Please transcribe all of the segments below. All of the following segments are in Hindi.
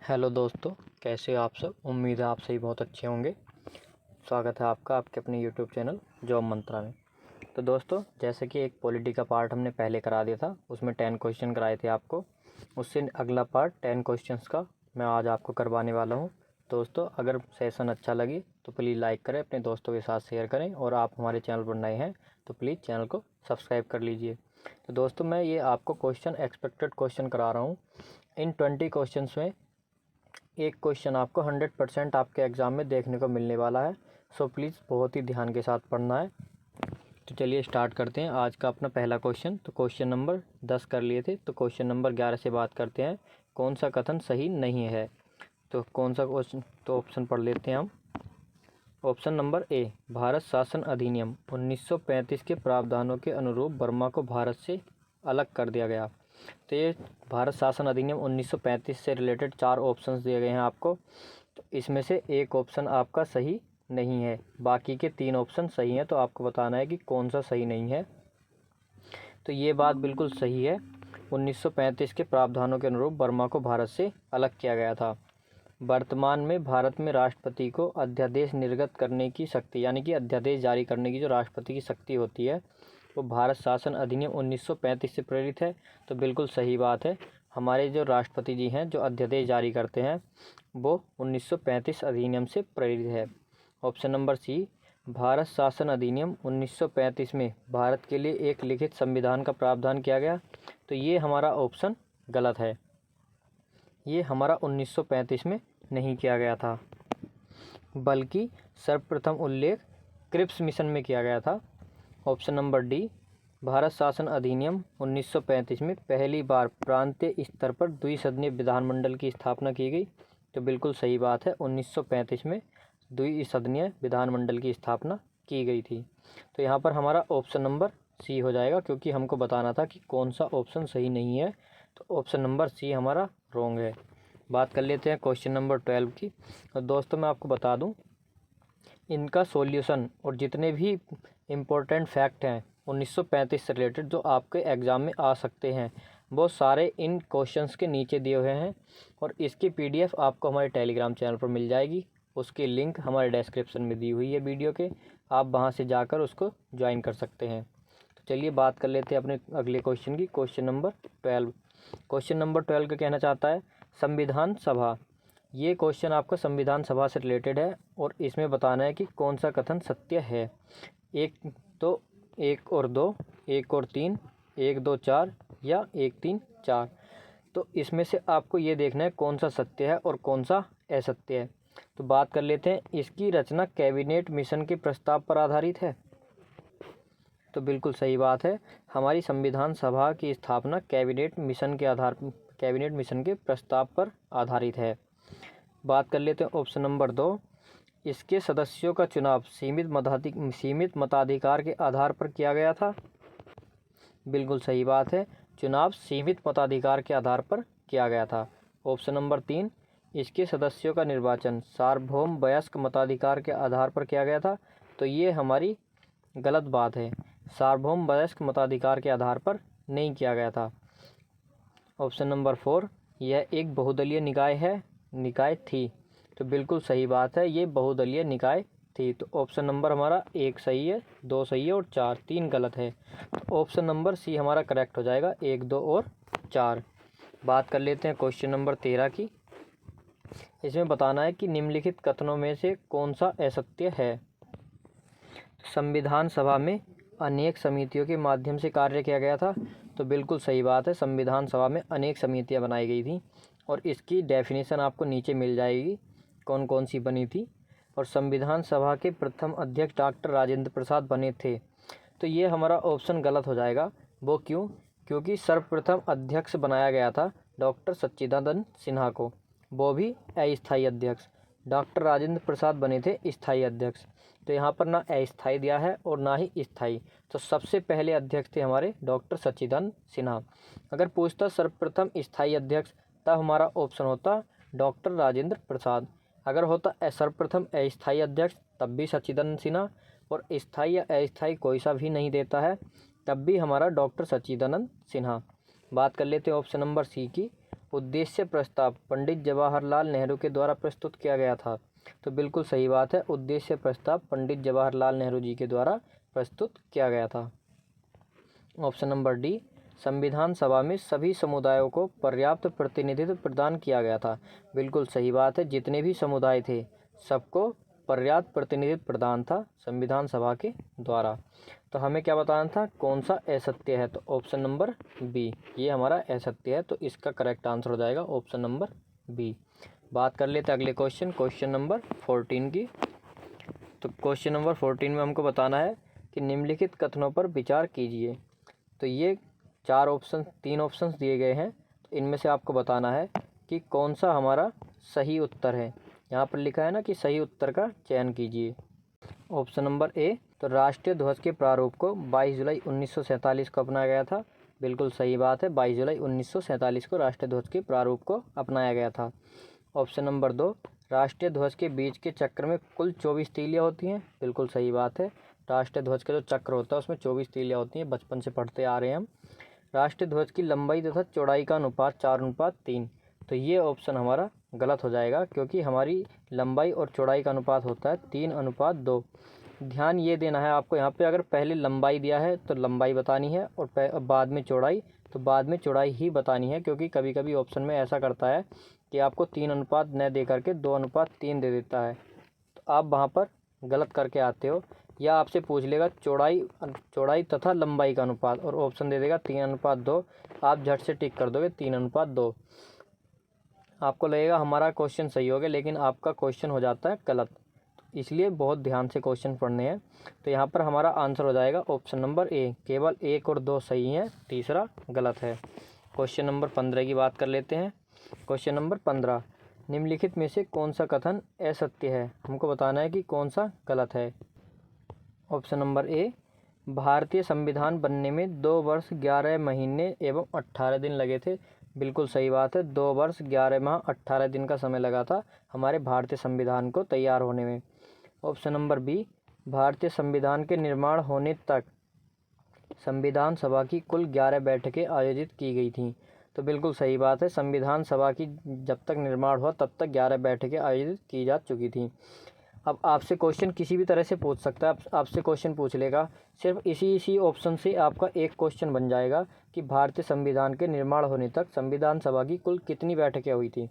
हेलो दोस्तों, कैसे हो आप सब। उम्मीद है आप सभी बहुत अच्छे होंगे। स्वागत है आपका आपके अपने यूट्यूब चैनल जॉब मंत्रा में। तो दोस्तों, जैसे कि एक पॉलिटी का पार्ट हमने पहले करा दिया था, उसमें 10 क्वेश्चन कराए थे आपको। उससे अगला पार्ट 10 क्वेश्चंस का मैं आज आपको करवाने वाला हूं। दोस्तों, अगर सेशन अच्छा लगे तो प्लीज़ लाइक करें, अपने दोस्तों के साथ शेयर करें, और आप हमारे चैनल पर नए हैं तो प्लीज़ चैनल को सब्सक्राइब कर लीजिए। तो दोस्तों, मैं ये आपको एक्सपेक्टेड क्वेश्चन करा रहा हूँ। इन 20 क्वेश्चन में एक क्वेश्चन आपको 100% आपके एग्ज़ाम में देखने को मिलने वाला है। सो प्लीज़ बहुत ही ध्यान के साथ पढ़ना है। तो चलिए स्टार्ट करते हैं आज का अपना पहला क्वेश्चन। तो क्वेश्चन नंबर 10 कर लिए थे, तो क्वेश्चन नंबर 11 से बात करते हैं। कौन सा कथन सही नहीं है? तो कौन सा क्वेश्चन, तो ऑप्शन पढ़ लेते हैं हम। ऑप्शन नंबर ए, भारत शासन अधिनियम 1935 के प्रावधानों के अनुरूप वर्मा को भारत से अलग कर दिया गया। तो ये भारत शासन अधिनियम 1935 से रिलेटेड 4 ऑप्शंस दिए गए हैं आपको। तो इसमें से एक ऑप्शन आपका सही नहीं है, बाकी के 3 ऑप्शन सही हैं। तो आपको बताना है कि कौन सा सही नहीं है। तो ये बात बिल्कुल सही है, 1935 के प्रावधानों के अनुरूप वर्मा को भारत से अलग किया गया था। वर्तमान में भारत में राष्ट्रपति को अध्यादेश निर्गत करने की शक्ति, यानी कि अध्यादेश जारी करने की जो राष्ट्रपति की शक्ति होती है, वो भारत शासन अधिनियम 1935 से प्रेरित है। तो बिल्कुल सही बात है, हमारे जो राष्ट्रपति जी हैं जो अध्यादेश जारी करते हैं वो 1935 अधिनियम से प्रेरित है। ऑप्शन नंबर सी, भारत शासन अधिनियम 1935 में भारत के लिए एक लिखित संविधान का प्रावधान किया गया। तो ये हमारा ऑप्शन गलत है, ये हमारा 1935 में नहीं किया गया था, बल्कि सर्वप्रथम उल्लेख क्रिप्स मिशन में किया गया था। ऑप्शन नंबर डी, भारत शासन अधिनियम 1935 में पहली बार प्रांतीय स्तर पर द्विसदनीय विधानमंडल की स्थापना की गई। तो बिल्कुल सही बात है, 1935 में द्विसदनीय विधानमंडल की स्थापना की गई थी। तो यहाँ पर हमारा ऑप्शन नंबर सी हो जाएगा, क्योंकि हमको बताना था कि कौन सा ऑप्शन सही नहीं है। तो ऑप्शन नंबर सी हमारा रॉन्ग है। बात कर लेते हैं क्वेश्चन नंबर 12 की। और दोस्तों, मैं आपको बता दूं, इनका सॉल्यूशन और जितने भी इम्पोर्टेंट फैक्ट हैं 1935 से रिलेटेड जो आपके एग्ज़ाम में आ सकते हैं, वो सारे इन क्वेश्चंस के नीचे दिए हुए हैं। और इसकी PDF आपको हमारे टेलीग्राम चैनल पर मिल जाएगी। उसकी लिंक हमारे डिस्क्रिप्शन में दी हुई है वीडियो के, आप वहां से जाकर उसको ज्वाइन कर सकते हैं। तो चलिए बात कर लेते हैं अपने अगले क्वेश्चन की। Question number 12। क्वेश्चन नंबर 12 का कहना चाहता है संविधान सभा। ये क्वेश्चन आपका संविधान सभा से रिलेटेड है, और इसमें बताना है कि कौन सा कथन सत्य है। एक तो 1 और 2, 1 और 3, 1 2 4 या 1 3 4। तो इसमें से आपको ये देखना है कौन सा सत्य है और कौन सा असत्य है। तो बात कर लेते हैं, इसकी रचना कैबिनेट मिशन के प्रस्ताव पर आधारित है। तो बिल्कुल सही बात है, हमारी संविधान सभा की स्थापना कैबिनेट मिशन के प्रस्ताव पर आधारित है। बात कर लेते हैं ऑप्शन नंबर 2, इसके सदस्यों का चुनाव सीमित मताधिकार के आधार पर किया गया था। बिल्कुल सही बात है, चुनाव सीमित मताधिकार के आधार पर किया गया था। ऑप्शन नंबर 3, इसके सदस्यों का निर्वाचन सार्वभौम वयस्क मताधिकार के आधार पर किया गया था। तो ये हमारी गलत बात है, सार्वभौम वयस्क मताधिकार के आधार पर नहीं किया गया था। ऑप्शन नंबर 4, यह एक बहुदलीय निकाय थी। तो बिल्कुल सही बात है, ये बहुदलीय निकाय थी। तो ऑप्शन नंबर हमारा 1 सही है, 2 सही है और 4, 3 गलत है। तो ऑप्शन नंबर सी हमारा करेक्ट हो जाएगा, 1 2 और 4। बात कर लेते हैं क्वेश्चन नंबर 13 की। इसमें बताना है कि निम्नलिखित कथनों में से कौन सा असत्य है। संविधान सभा में अनेक समितियों के माध्यम से कार्य किया गया था। तो बिल्कुल सही बात है, संविधान सभा में अनेक समितियां बनाई गई थी, और इसकी डेफिनेशन आपको नीचे मिल जाएगी कौन कौन सी बनी थी। और संविधान सभा के प्रथम अध्यक्ष डॉक्टर राजेंद्र प्रसाद बने थे। तो ये हमारा ऑप्शन गलत हो जाएगा। वो क्यों? क्योंकि सर्वप्रथम अध्यक्ष बनाया गया था डॉक्टर सच्चिदानंद सिन्हा को, वो भी अस्थायी अध्यक्ष। डॉक्टर राजेंद्र प्रसाद बने थे स्थायी अध्यक्ष। तो यहाँ पर ना अस्थायी दिया है और ना ही स्थायी। तो सबसे पहले अध्यक्ष थे हमारे डॉक्टर सच्चिदानंद सिन्हा। अगर पूछता सर्वप्रथम स्थायी अध्यक्ष, तब हमारा ऑप्शन होता डॉक्टर राजेंद्र प्रसाद। अगर होता सर्वप्रथम अस्थायी अध्यक्ष, तब भी सच्चिदानंद सिन्हा, और स्थायी या अस्थायी कोई सा भी नहीं देता है, तब भी हमारा डॉक्टर सच्चिदानंद सिन्हा। बात कर लेते हैं ऑप्शन नंबर सी की। उद्देश्य प्रस्ताव पंडित जवाहरलाल नेहरू के द्वारा प्रस्तुत किया गया था। तो बिल्कुल सही बात है, उद्देश्य प्रस्ताव पंडित जवाहरलाल नेहरू जी के द्वारा प्रस्तुत किया गया था। ऑप्शन नंबर डी, संविधान सभा में सभी समुदायों को पर्याप्त प्रतिनिधित्व प्रदान किया गया था। बिल्कुल सही बात है, जितने भी समुदाय थे सबको पर्याप्त प्रतिनिधित्व प्रदान था संविधान सभा के द्वारा। तो हमें क्या बताना था, कौन सा असत्य है, तो ऑप्शन नंबर बी ये हमारा असत्य है। तो इसका करेक्ट आंसर हो जाएगा ऑप्शन नंबर बी। बात कर लेते हैं अगले क्वेश्चन नंबर 14 की। तो क्वेश्चन नंबर 14 में हमको बताना है कि निम्नलिखित कथनों पर विचार कीजिए। तो ये तीन ऑप्शंस दिए गए हैं, तो इनमें से आपको बताना है कि कौन सा हमारा सही उत्तर है। यहाँ पर लिखा है ना कि सही उत्तर का चयन कीजिए। ऑप्शन नंबर ए, तो राष्ट्रीय ध्वज के प्रारूप को 22 जुलाई 1947 को अपनाया गया था। बिल्कुल सही बात है, 22 जुलाई 1947 को राष्ट्रीय ध्वज के प्रारूप को अपनाया गया था। ऑप्शन नंबर 2, राष्ट्रीय ध्वज के बीच के चक्र में कुल 24 तीलियाँ होती हैं। बिल्कुल सही बात है, राष्ट्रीय ध्वज का जो चक्र होता है उसमें 24 तीलियाँ होती हैं, बचपन से पढ़ते आ रहे हैं हम। राष्ट्रीय ध्वज की लंबाई तथा चौड़ाई का अनुपात 4:3। तो ये ऑप्शन हमारा गलत हो जाएगा, क्योंकि हमारी लंबाई और चौड़ाई का अनुपात होता है 3:2। ध्यान ये देना है आपको, यहाँ पे अगर पहले लंबाई दिया है तो लंबाई बतानी है, और बाद में चौड़ाई तो बाद में चौड़ाई ही बतानी है, क्योंकि कभी कभी ऑप्शन में ऐसा करता है कि आपको 3 अनुपात न दे करके 2:3 दे देता है, तो आप वहाँ पर गलत करके आते हो। या आपसे पूछ लेगा चौड़ाई तथा लंबाई का अनुपात, और ऑप्शन दे देगा 3:2, आप झट से टिक कर दोगे 3:2। आपको लगेगा हमारा क्वेश्चन सही हो गया, लेकिन आपका क्वेश्चन हो जाता है गलत। इसलिए बहुत ध्यान से क्वेश्चन पढ़ने हैं। तो यहाँ पर हमारा आंसर हो जाएगा ऑप्शन नंबर ए, केवल 1 और 2 सही हैं, तीसरा गलत है। क्वेश्चन नंबर 15 की बात कर लेते हैं। क्वेश्चन नंबर 15, निम्नलिखित में से कौन सा कथन असत्य है, हमको बताना है कि कौन सा गलत है। ऑप्शन नंबर ए, भारतीय संविधान बनने में 2 वर्ष 11 महीने एवं 18 दिन लगे थे। बिल्कुल सही बात है, 2 वर्ष 11 माह 18 दिन का समय लगा था हमारे भारतीय संविधान को तैयार होने में। ऑप्शन नंबर बी, भारतीय संविधान के निर्माण होने तक संविधान सभा की कुल 11 बैठकें आयोजित की गई थीं। तो बिल्कुल सही बात है, संविधान सभा की जब तक निर्माण हुआ तब तक 11 बैठकें आयोजित की जा चुकी थीं। अब आपसे क्वेश्चन किसी भी तरह से पूछ सकता है, आपसे क्वेश्चन पूछ लेगा, सिर्फ इसी ऑप्शन से आपका एक क्वेश्चन बन जाएगा कि भारतीय संविधान के निर्माण होने तक संविधान सभा की कुल कितनी बैठकें हुई थी।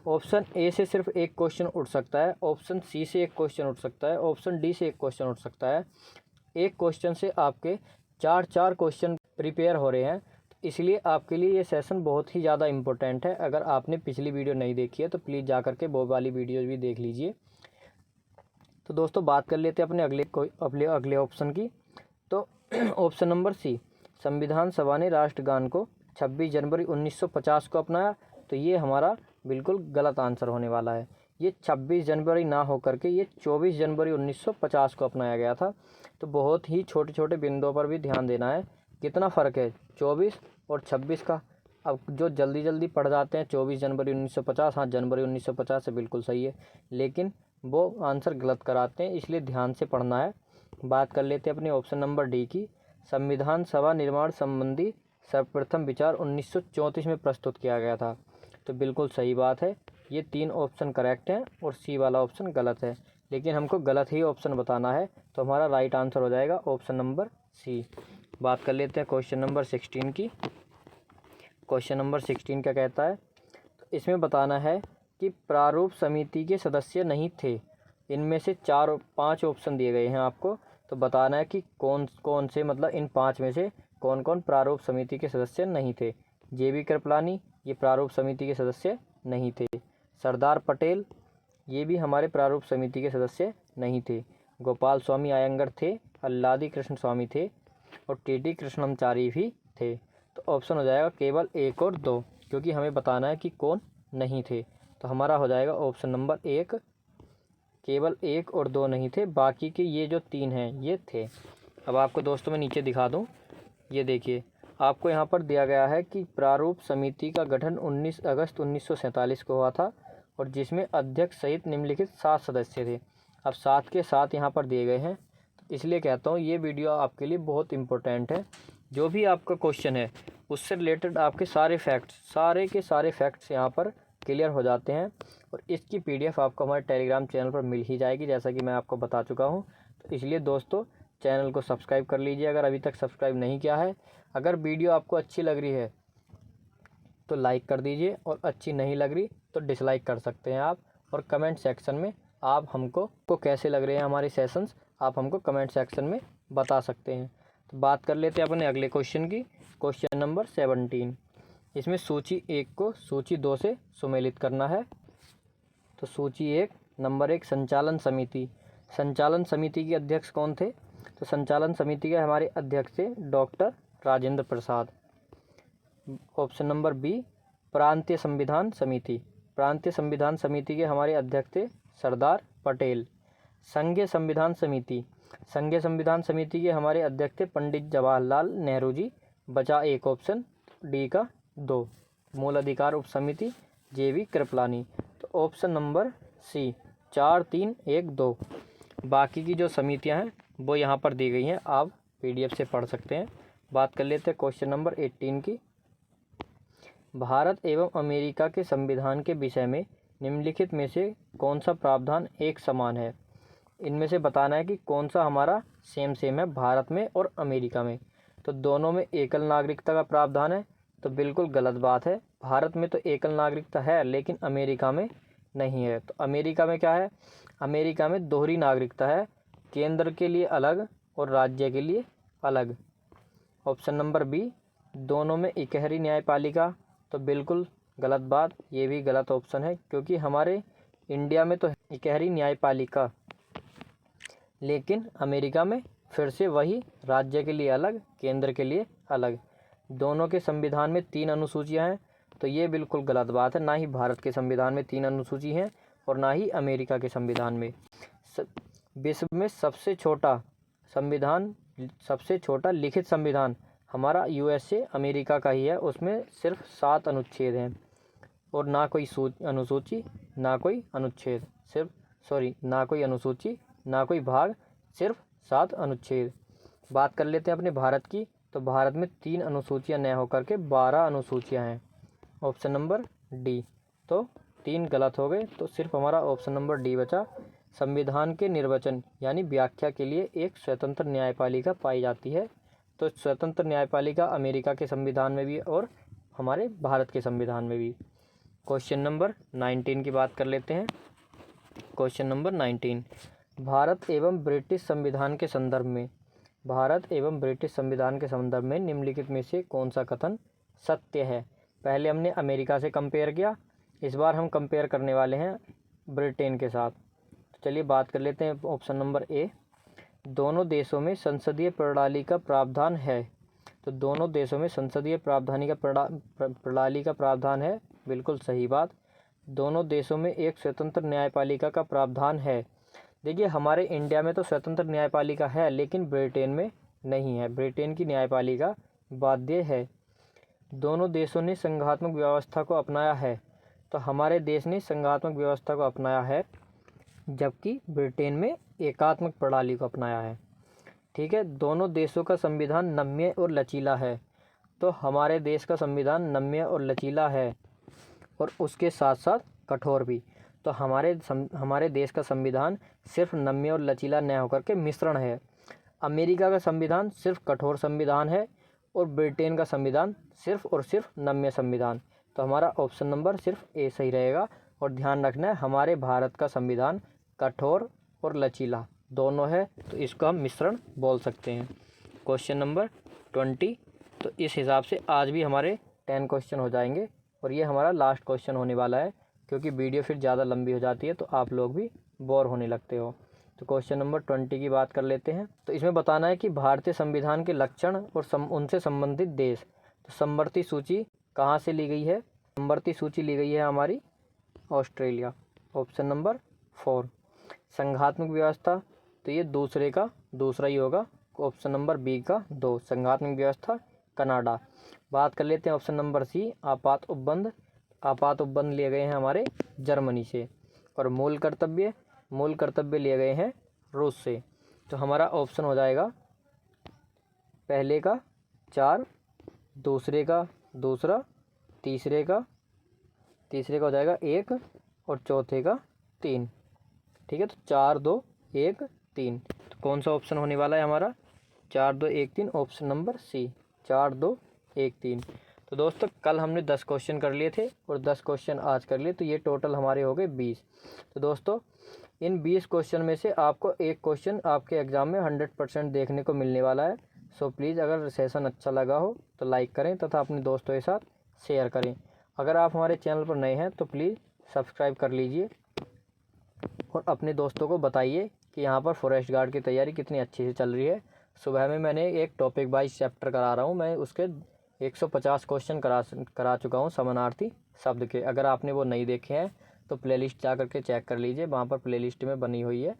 ऑप्शन ए से सिर्फ एक क्वेश्चन उठ सकता है, ऑप्शन सी से एक क्वेश्चन उठ सकता है, ऑप्शन डी से एक क्वेश्चन उठ सकता है। एक क्वेश्चन से आपके 4 क्वेश्चन प्रिपेयर हो रहे हैं, इसलिए आपके लिए ये सेशन बहुत ही ज़्यादा इम्पोर्टेंट है। अगर आपने पिछली वीडियो नहीं देखी है तो प्लीज़ जा करके वो वाली वीडियो भी देख लीजिए। तो दोस्तों बात कर लेते हैं अपने अगले ऑप्शन की। तो ऑप्शन नंबर सी, संविधान सभा ने राष्ट्रगान को 26 जनवरी 1950 को अपनाया। तो ये हमारा बिल्कुल गलत आंसर होने वाला है। ये 26 जनवरी ना हो करके ये 24 जनवरी 1950 को अपनाया गया था। तो बहुत ही छोटे छोटे बिंदुओं पर भी ध्यान देना है। कितना फ़र्क है 24 और 26 का। अब जो जल्दी जल्दी पढ़ जाते हैं 24 जनवरी 1950, हाँ जनवरी 1950 से बिल्कुल सही है, लेकिन वो आंसर गलत कराते हैं, इसलिए ध्यान से पढ़ना है। बात कर लेते हैं अपने ऑप्शन नंबर डी की। संविधान सभा निर्माण संबंधी सर्वप्रथम विचार 1934 में प्रस्तुत किया गया था। तो बिल्कुल सही बात है, ये 3 ऑप्शन करेक्ट हैं और सी वाला ऑप्शन गलत है, लेकिन हमको गलत ही ऑप्शन बताना है। तो हमारा राइट आंसर हो जाएगा ऑप्शन नंबर सी। बात कर लेते हैं क्वेश्चन नंबर 16 की। क्वेश्चन नंबर 16 क्या कहता है, तो इसमें बताना है कि प्रारूप समिति के सदस्य नहीं थे। इनमें से 5 ऑप्शन दिए गए हैं आपको, तो बताना है कि कौन कौन से, मतलब इन 5 में से कौन कौन प्रारूप समिति के सदस्य नहीं थे। JB कृपलानी ये प्रारूप समिति के सदस्य नहीं थे। सरदार पटेल ये भी हमारे प्रारूप समिति के सदस्य नहीं थे। गोपाल स्वामी अयंगर थे, अल्लादी कृष्ण स्वामी थे, और TT कृष्णमचारी भी थे। तो ऑप्शन हो जाएगा केवल 1 और 2, क्योंकि हमें बताना है कि कौन नहीं थे। तो हमारा हो जाएगा ऑप्शन नंबर 1, केवल 1 और 2 नहीं थे, बाकी के ये जो 3 हैं ये थे। अब आपको दोस्तों मैं नीचे दिखा दूं, ये देखिए आपको यहाँ पर दिया गया है कि प्रारूप समिति का गठन 19 अगस्त 1947 को हुआ था, और जिसमें अध्यक्ष सहित निम्नलिखित 7 सदस्य थे। अब 7 के 7 यहाँ पर दिए गए हैं, इसलिए कहता हूँ ये वीडियो आपके लिए बहुत इम्पोर्टेंट है। जो भी आपका क्वेश्चन है उससे रिलेटेड आपके सारे के सारे फैक्ट्स यहाँ पर क्लियर हो जाते हैं। और इसकी PDF आपको हमारे टेलीग्राम चैनल पर मिल ही जाएगी, जैसा कि मैं आपको बता चुका हूँ। तो इसलिए दोस्तों चैनल को सब्सक्राइब कर लीजिए अगर अभी तक सब्सक्राइब नहीं किया है। अगर वीडियो आपको अच्छी लग रही है तो लाइक कर दीजिए, और अच्छी नहीं लग रही तो डिसलाइक कर सकते हैं आप। और कमेंट सेक्शन में आप हमको कैसे लग रहे हैं हमारे सेशंस, आप हमको कमेंट सेक्शन में बता सकते हैं। तो बात कर लेते हैं अपने अगले क्वेश्चन की, क्वेश्चन नंबर 17। इसमें सूची 1 को सूची 2 से सुमेलित करना है। तो सूची 1 नंबर 1 संचालन समिति। संचालन समिति के अध्यक्ष कौन थे? तो संचालन समिति के हमारे अध्यक्ष थे doctor Rajendra Prasad. Option number B प्रांतीय संविधान समिति। प्रांतीय संविधान समिति के हमारे अध्यक्ष थे सरदार पटेल। संघीय संविधान समिति। संघीय संविधान समिति के हमारे अध्यक्ष थे पंडित जवाहरलाल नेहरू जी। बचा एक ऑप्शन डी का 2। मूल अधिकार उप समिति JV कृपलानी। तो ऑप्शन नंबर सी 4 3 1 2। बाकी की जो समितियां हैं वो यहाँ पर दी गई हैं, आप PDF से पढ़ सकते हैं। बात कर लेते हैं क्वेश्चन नंबर 18 की। भारत एवं अमेरिका के संविधान के विषय में निम्नलिखित में से कौन सा प्रावधान एक समान है? इनमें से बताना है कि कौन सा हमारा सेम है भारत में और अमेरिका में। तो दोनों में एकल नागरिकता का प्रावधान है, तो बिल्कुल गलत बात है। भारत में तो एकल नागरिकता है लेकिन अमेरिका में नहीं है। तो अमेरिका में क्या है? अमेरिका में दोहरी नागरिकता है, केंद्र के लिए अलग और राज्य के लिए अलग। ऑप्शन नंबर बी दोनों में इकहरी न्यायपालिका। तो बिल्कुल गलत बात, ये भी गलत ऑप्शन है, क्योंकि हमारे इंडिया में तो इकहरी न्यायपालिका, लेकिन अमेरिका में फिर से वही राज्य के लिए अलग, केंद्र के लिए अलग। दोनों के संविधान में 3 अनुसूचियां हैं, तो ये बिल्कुल गलत बात है। ना ही भारत के संविधान में 3 अनुसूची हैं और ना ही अमेरिका के संविधान में। विश्व में सबसे छोटा संविधान, सबसे छोटा लिखित संविधान हमारा USA अमेरिका का ही है। उसमें सिर्फ 7 अनुच्छेद हैं और ना कोई अनुसूची ना कोई अनुच्छेद, ना कोई अनुसूची ना कोई भाग, सिर्फ 7 अनुच्छेद। बात कर लेते हैं अपने भारत की। तो भारत में 3 अनुसूचियां न होकर के 12 अनुसूचियां हैं। Option number D. तो 3 गलत हो गए, तो सिर्फ हमारा ऑप्शन नंबर डी बचा। संविधान के निर्वचन यानी व्याख्या के लिए एक स्वतंत्र न्यायपालिका पाई जाती है। तो स्वतंत्र न्यायपालिका अमेरिका के संविधान में भी और हमारे भारत के संविधान में भी। क्वेश्चन नंबर 19 की बात कर लेते हैं। क्वेश्चन नंबर 19 भारत एवं ब्रिटिश संविधान के संदर्भ में, भारत एवं ब्रिटिश संविधान के संदर्भ में निम्नलिखित में से कौन सा कथन सत्य है? पहले हमने अमेरिका से कंपेयर किया, इस बार हम कंपेयर करने वाले हैं ब्रिटेन के साथ। तो चलिए बात कर लेते हैं ऑप्शन नंबर ए दोनों देशों में संसदीय प्रणाली का प्रावधान है। तो दोनों देशों में संसदीय प्रणाली का प्रावधान है, बिल्कुल सही बात। दोनों देशों में एक स्वतंत्र न्यायपालिका का प्रावधान है। देखिए हमारे इंडिया में तो स्वतंत्र न्यायपालिका है लेकिन ब्रिटेन में नहीं है, ब्रिटेन की न्यायपालिका बाध्य है। दोनों देशों ने संघात्मक व्यवस्था को अपनाया है। तो हमारे देश ने संघात्मक व्यवस्था को अपनाया है, जबकि ब्रिटेन में एकात्मक प्रणाली को अपनाया है। ठीक है, दोनों देशों का संविधान नम्य और लचीला है। तो हमारे देश का संविधान नम्य और लचीला है और उसके साथ साथ कठोर भी। तो हमारे देश का संविधान सिर्फ नम्य और लचीला न होकर के मिश्रण है। अमेरिका का संविधान सिर्फ कठोर संविधान है और ब्रिटेन का संविधान सिर्फ और सिर्फ नम्य संविधान। तो हमारा ऑप्शन नंबर सिर्फ ए सही रहेगा। और ध्यान रखना है हमारे भारत का संविधान कठोर और लचीला दोनों है, तो इसको हम मिश्रण बोल सकते हैं। Question number 20। तो इस हिसाब से आज भी हमारे 10 क्वेश्चन हो जाएंगे और ये हमारा लास्ट क्वेश्चन होने वाला है, क्योंकि वीडियो फिर ज़्यादा लंबी हो जाती है तो आप लोग भी बोर होने लगते हो। तो क्वेश्चन नंबर 20 की बात कर लेते हैं। तो इसमें बताना है कि भारतीय संविधान के लक्षण और उनसे संबंधित देश। तो समवर्ती सूची कहाँ से ली गई है? समवर्ती सूची ली गई है हमारी ऑस्ट्रेलिया। Option number 4। संघात्मक व्यवस्था, तो ये दूसरा ही होगा। ऑप्शन नंबर बी का 2 संघात्मक व्यवस्था कनाडा। बात कर लेते हैं ऑप्शन नंबर सी आपात उपबंध। आपात उपबंध लिए गए हैं हमारे जर्मनी से। और मूल कर्तव्य लिए गए हैं रूस से। तो हमारा ऑप्शन हो जाएगा पहले का 4 दूसरे का दूसरा, तीसरे का हो जाएगा 1 और चौथे का 3। ठीक है, तो 4 2 1 3। तो कौन सा ऑप्शन होने वाला है हमारा? 4 2 1 3, ऑप्शन नंबर सी, 4 2 1 3। तो दोस्तों कल हमने 10 क्वेश्चन कर लिए थे और 10 क्वेश्चन आज कर लिए, तो ये टोटल हमारे हो गए 20। तो दोस्तों इन 20 क्वेश्चन में से आपको एक क्वेश्चन आपके एग्ज़ाम में 100% देखने को मिलने वाला है। सो प्लीज़ अगर सेशन अच्छा लगा हो तो लाइक करें तथा अपने दोस्तों के साथ शेयर करें। अगर आप हमारे चैनल पर नए हैं तो प्लीज़ सब्सक्राइब कर लीजिए और अपने दोस्तों को बताइए कि यहाँ पर फॉरेस्ट गार्ड की तैयारी कितनी अच्छी से चल रही है। सुबह में मैंने एक टॉपिक वाइज चैप्टर करा रहा हूँ, मैं उसके 150 क्वेश्चन करा चुका हूँ समानार्थी शब्द के। अगर आपने वो नहीं देखे हैं तो प्लेलिस्ट जा करके चेक कर लीजिए, वहाँ पर प्लेलिस्ट में बनी हुई है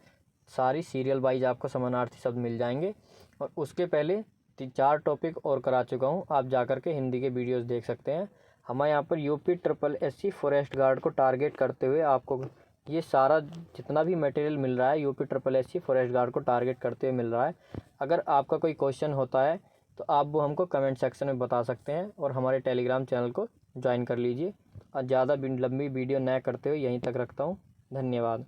सारी सीरियल वाइज आपको समानार्थी शब्द मिल जाएंगे। और उसके पहले 4 टॉपिक और करा चुका हूँ, आप जा करके हिंदी के वीडियोज़ देख सकते हैं। हमारे यहाँ पर UPSSC फॉरेस्ट गार्ड को टारगेट करते हुए आपको ये सारा जितना भी मटेरियल मिल रहा है UPSSC फॉरेस्ट गार्ड को टारगेट करते हुए मिल रहा है। अगर आपका कोई क्वेश्चन होता है तो आप वो हमको कमेंट सेक्शन में बता सकते हैं और हमारे टेलीग्राम चैनल को ज्वाइन कर लीजिए। और ज़्यादा लंबी वीडियो न करते हुए यहीं तक रखता हूँ। धन्यवाद।